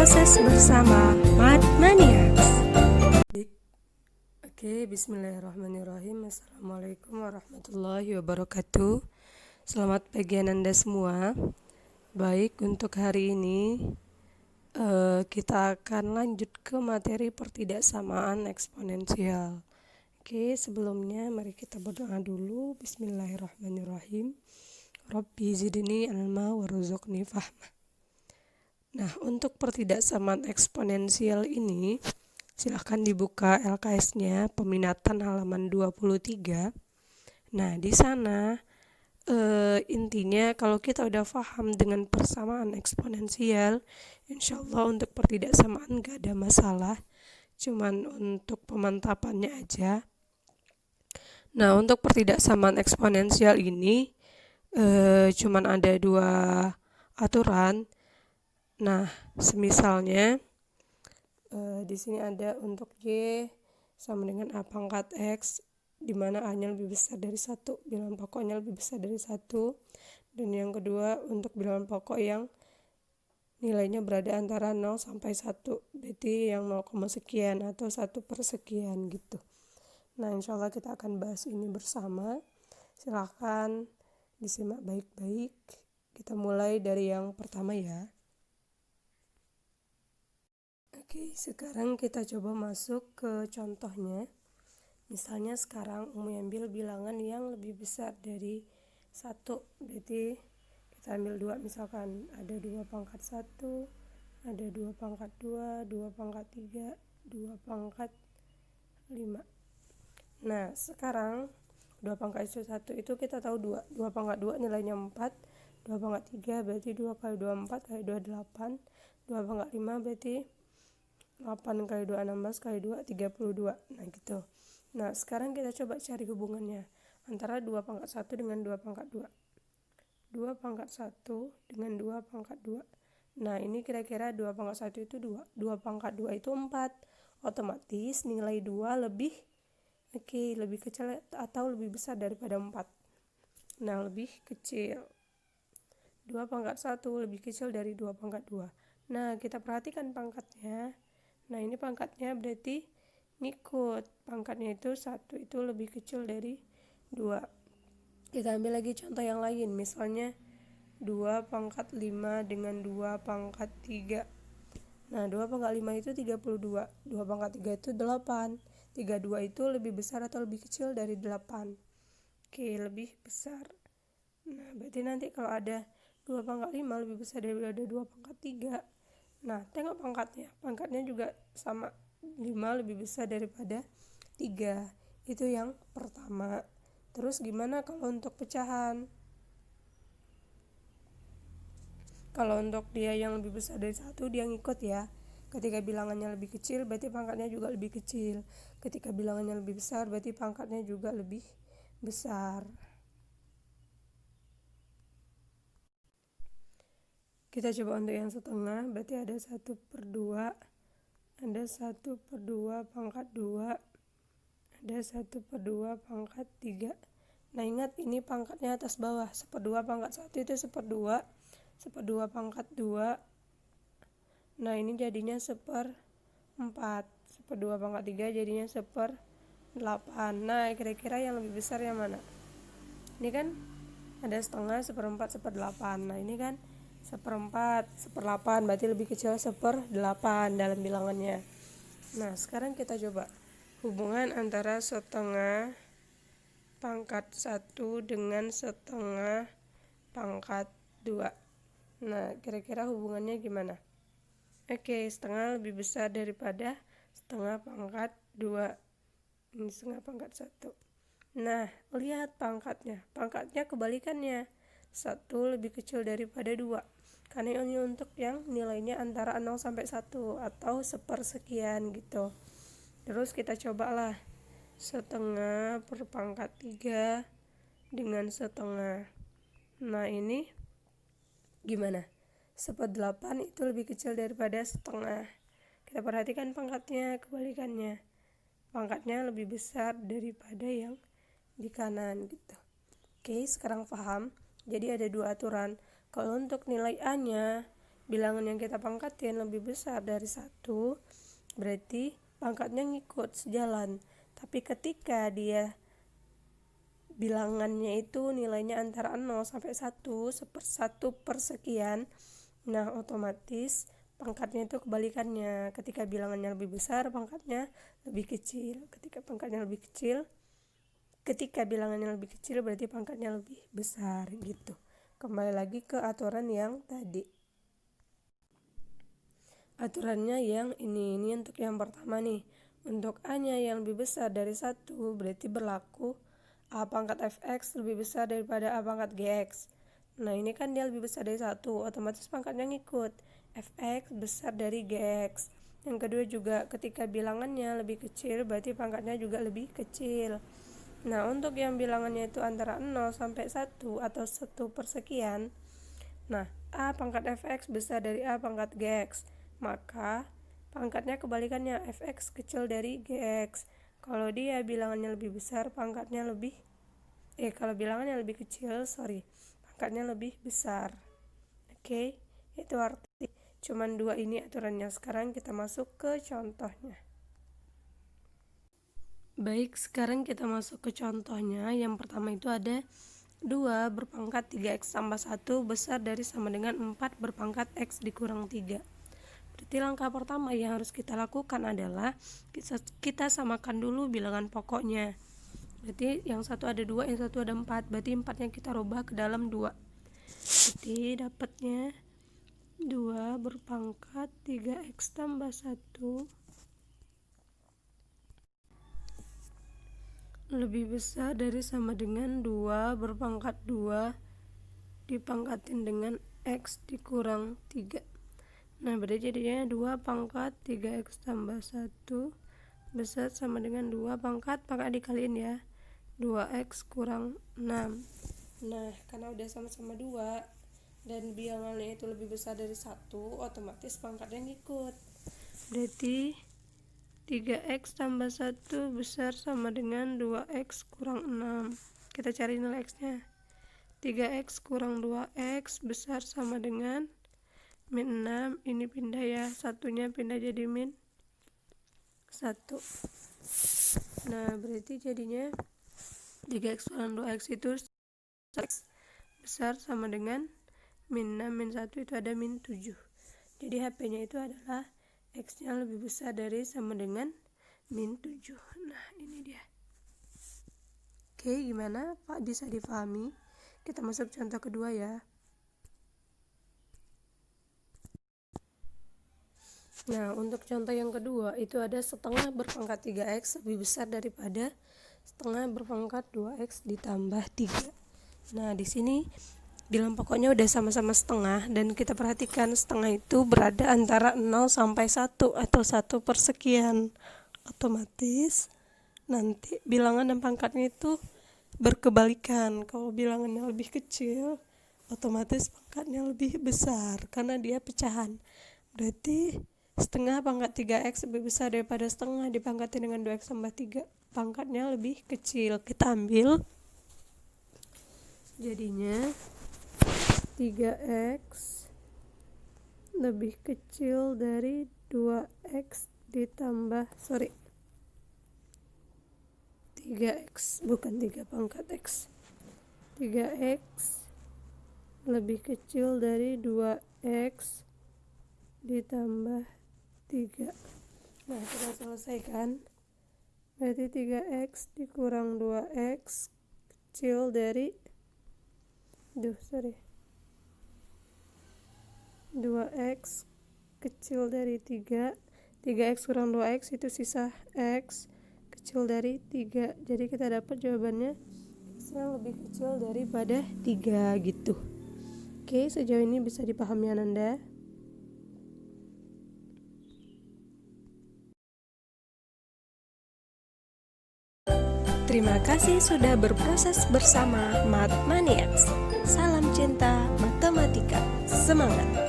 proses bersama Mathmaniacs. Oke, bismillahirrahmanirrahim. Assalamualaikum warahmatullahi wabarakatuh. Selamat pagi Anda semua. Baik, untuk hari ini kita akan lanjut ke materi pertidaksamaan eksponensial. Oke, sebelumnya mari kita berdoa dulu. Bismillahirrahmanirrahim. Rabbi zidni ilma warzuqni fahma. Nah, untuk pertidaksamaan eksponensial ini, silahkan dibuka LKS-nya, peminatan halaman 23. Nah, di sana intinya kalau kita udah paham dengan persamaan eksponensial, insya Allah untuk pertidaksamaan gak ada masalah, cuman untuk pemantapannya aja. Nah, untuk pertidaksamaan eksponensial ini cuman ada 2 aturan. Nah, semisalnya di sini ada untuk Y sama dengan A pangkat X, di mana A-nya lebih besar dari 1, bilangan pokoknya lebih besar dari 1. Dan yang kedua untuk bilangan pokok yang nilainya berada antara 0 sampai 1, berarti yang 0, sekian atau 1/sekian gitu. Nah, insya Allah kita akan bahas ini bersama. Silahkan disimak baik-baik. Kita mulai dari yang pertama ya. Oke, sekarang kita coba masuk ke contohnya. Misalnya sekarang Umi ambil bilangan yang lebih besar dari 1, berarti kita ambil 2, misalkan ada 2 pangkat 1, ada 2 pangkat 2, 2 pangkat 3, 2 pangkat 5. Nah, sekarang 2 pangkat 1 itu kita tahu 2 pangkat 2 nilainya 4, 2 pangkat 3 berarti 2 kali 2 4 kali 2 8, 2 pangkat 5 berarti 8 kali 2 16 kali 2 32. Nah gitu. Nah, sekarang kita coba cari hubungannya antara 2 pangkat 1 dengan 2 pangkat 2. 2 pangkat 1 dengan 2 pangkat 2. Nah, ini kira-kira 2 pangkat 1 itu 2. 2 pangkat 2 itu 4. Otomatis nilai 2 lebih kecil atau lebih besar daripada 4. Nah, lebih kecil. 2 pangkat 1 lebih kecil dari 2 pangkat 2. Nah, kita perhatikan pangkatnya. Nah, ini pangkatnya berarti ngikut. Pangkatnya itu 1 itu lebih kecil dari 2. Kita ambil lagi contoh yang lain. Misalnya 2 pangkat 5 dengan 2 pangkat 3. Nah, 2 pangkat 5 itu 32. 2 pangkat 3 itu 8. 32 itu lebih besar atau lebih kecil dari 8? Oke, lebih besar. Nah, berarti nanti kalau ada 2 pangkat 5 lebih besar daripada 2 pangkat 3. Nah, tengok pangkatnya. Pangkatnya juga sama. 5 lebih besar daripada 3. Itu yang pertama. Terus gimana kalau untuk pecahan? Kalau untuk dia yang lebih besar dari 1, dia ngikut ya. Ketika bilangannya lebih kecil, berarti pangkatnya juga lebih kecil. Ketika bilangannya lebih besar, berarti pangkatnya juga lebih besar. Kita coba untuk yang setengah, berarti ada 1/2, ada 1/2 pangkat 2, ada 1/2 pangkat 3. Nah, ingat ini pangkatnya atas bawah. 1/2 pangkat 1 itu 1/2, 1/2 pangkat 2. Nah, ini jadinya 1/4. 1/2 pangkat 3 jadinya 1/8. Nah, kira-kira yang lebih besar yang mana? Ini kan ada setengah, 1/4, 1/8. Nah, ini kan 1/4, 1/8, berarti lebih kecil 1/8 dalam bilangannya. Nah, sekarang kita coba hubungan antara setengah pangkat 1 dengan setengah pangkat 2. Nah, kira-kira hubungannya gimana? Oke, setengah lebih besar daripada setengah pangkat 2. Ini setengah pangkat 1. Nah, lihat pangkatnya. Pangkatnya kebalikannya. 1 lebih kecil daripada 2. Karena ini untuk yang nilainya antara 0 sampai 1 atau 1/sekian gitu. Terus kita cobalah setengah per pangkat 3 dengan setengah. Nah, ini gimana? 1/8 itu lebih kecil daripada setengah. Kita perhatikan pangkatnya, kebalikannya. Pangkatnya lebih besar daripada yang di kanan gitu. Oke, sekarang paham. Jadi ada 2 aturan. Kalau untuk nilai A-nya bilangan yang kita pangkatin lebih besar dari 1, berarti pangkatnya ngikut sejalan. Tapi ketika dia bilangannya itu nilainya antara 0 sampai 1, 1/1 nah otomatis pangkatnya itu kebalikannya. Ketika bilangannya lebih besar, pangkatnya lebih kecil. Ketika bilangannya lebih kecil, berarti pangkatnya lebih besar gitu. Kembali lagi ke aturan yang tadi. Aturannya yang ini untuk yang pertama nih. Untuk A-nya yang lebih besar dari 1, berarti berlaku A pangkat fx lebih besar daripada A pangkat gx. Nah ini kan dia lebih besar dari 1, otomatis pangkatnya ngikut, fx besar dari gx. Yang kedua juga ketika bilangannya lebih kecil, berarti pangkatnya juga lebih kecil. Nah untuk yang bilangannya itu antara 0 sampai 1 atau 1/, nah A pangkat fx besar dari A pangkat gx, maka pangkatnya kebalikannya, fx kecil dari gx. Kalau dia bilangannya lebih besar, pangkatnya kalau bilangannya lebih kecil, pangkatnya lebih besar. Oke, itu arti cuman 2 ini aturannya. Sekarang kita masuk ke contohnya. Baik, sekarang kita masuk ke contohnya. Yang pertama itu ada 2 berpangkat 3x tambah 1 besar dari sama dengan 4 berpangkat x dikurang 3. Berarti langkah pertama yang harus kita lakukan adalah kita samakan dulu bilangan pokoknya. Berarti yang satu ada 2, yang satu ada 4. Berarti 4-nya kita rubah ke dalam 2. Jadi dapatnya 2 berpangkat 3x tambah 1 lebih besar dari sama dengan 2 berpangkat 2 dipangkatin dengan x dikurang 3. Nah berarti jadinya 2 pangkat 3x tambah 1 besar sama dengan 2 pangkat dikaliin ya, 2x kurang 6. Nah karena udah sama-sama 2 dan bilangannya itu lebih besar dari 1, otomatis pangkatnya ngikut. Berarti 3x tambah 1 besar sama dengan 2x kurang 6. Kita cari nilai x-nya. 3x kurang 2x besar sama dengan min 6. Ini pindah ya, satunya pindah jadi min 1. Nah berarti jadinya 3x kurang 2x itu x besar sama dengan min 6, min 1 itu ada min 7. Jadi HP-nya itu adalah x-nya lebih besar dari sama dengan min 7. Nah ini dia. Oke, gimana Pak, bisa dipahami? Kita masuk contoh kedua ya. Nah untuk contoh yang kedua itu ada setengah berpangkat 3x lebih besar daripada setengah berpangkat 2x ditambah 3. Nah di sini bilang pokoknya udah sama-sama setengah, dan kita perhatikan setengah itu berada antara 0 sampai 1 atau 1/, otomatis nanti bilangan dan pangkatnya itu berkebalikan. Kalau bilangannya lebih kecil, otomatis pangkatnya lebih besar karena dia pecahan. Berarti setengah pangkat 3x lebih besar daripada setengah dipangkatin dengan 2x tambah 3, pangkatnya lebih kecil. Kita ambil jadinya 3x lebih kecil dari 2x ditambah 3x, bukan 3 pangkat x. 3x lebih kecil dari 2x ditambah 3. Nah kita selesaikan. Berarti 3x dikurang 2x kecil dari 2x kecil dari 3. 3x kurang 2x itu sisa x kecil dari 3. Jadi kita dapat jawabannya x yang lebih kecil daripada 3 gitu. Oke, sejauh ini bisa dipahami Ananda? Terima kasih sudah berproses bersama Mathmaniacs. Salam cinta matematika. Semangat!